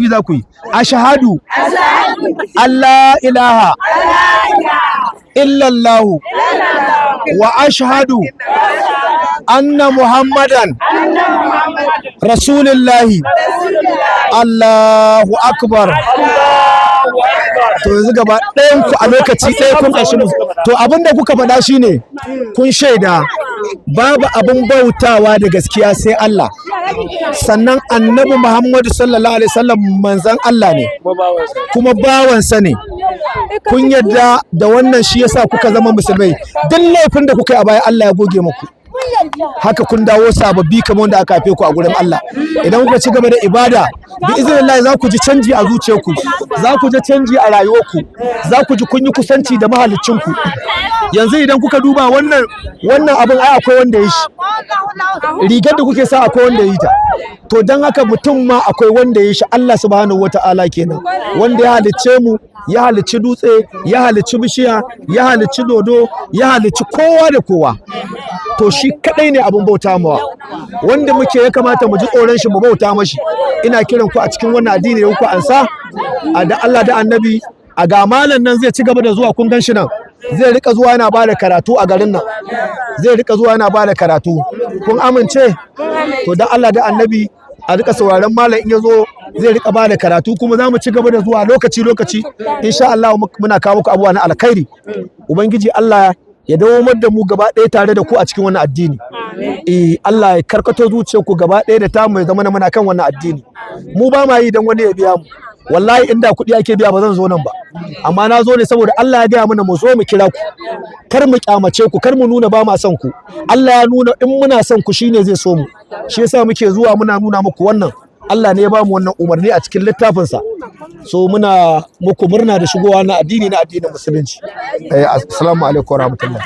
za ku yi ashhadu alla ilaha illallahu wa ashhadu anna muhammadan rasulullahi. Allahu akbar. To yanzu gaba ɗayan ku a lokaci ɗaya kun ƙashi musu. To abinda kuka faɗa shine kun shaida babu abin bautawa da gaskiya sai Allah, sannan annabi Muhammadu sallallahu alaihi wasallam manzon Allah ne kuma bawansa ne. Kun yadda da wannan shi yasa kuka zama musulmai. Duk laifin da kuka yi a baya Allah ya goge muku. Haka kun dawo sababbi kamar wanda aka haife ku a gurin Allah. Idan kuka ci gaba da ibada bi iznillahi za ku ji canji a zuciyarku, za ku ji canji a rayuwarku, za ku ji kun yi kusanci da mahaliccinku. Yanzu idan kuka duba wannan abin ai akwai wanda ya shi, rigar da kuke sa akwai wanda ya yi ta, to don haka mutum ma akwai wanda ya shi. Allah subhanahu wata'ala kenan, wanda ya halicce mu, ya halicci dutse, ya halicci bishiya, ya halicci dodo, ya halicci kowa da kowa. To shi kadai ne abin bauta mawa, wanda muke ya kamata mu ji tsoron shi mu bauta mashi. Ina kiran ku a cikin wannan addini da kuka ansa da Allah da Annabi, a ga malam nan zai ci gaba da zuwa, kun gan shi nan zai rika zuwa yana bada karatu a garin nan, zai rika zuwa yana bada karatu. Kun amince? To da Allah da Annabi a rika sauraron malam in ya zo zai rika bada karatu, kuma za mu ci gaba da zuwa lokaci insha Allah. Muna kawo muku abubuwa na alkhairi. Ubangiji Allah ya dawomar da mu gaba ɗaya tare da ku a cikin wannan addini. Allah ya karkato zuciyarku gaba ɗaya da tamu ya zama muna kan wannan addini. Mu ba ma yi don wani ya biya mu. Wallahi inda kuɗi ake biya ba zan zo nan ba, amma na zo ne saboda Allah ya gaya mana mu zo mu kira ku, kar mu kyamace ku, kar mu nuna ba ma son ku. Allah ya nuna in muna son ku shine zai so mu, shi yasa muke zuwa muna nuna muku wannan. Allah ne ya ba mu wannan umarni a cikin littafinsa. So muna muku murna da shigowa na addinin musulunci. Assalamu alaikum warahmatullahi.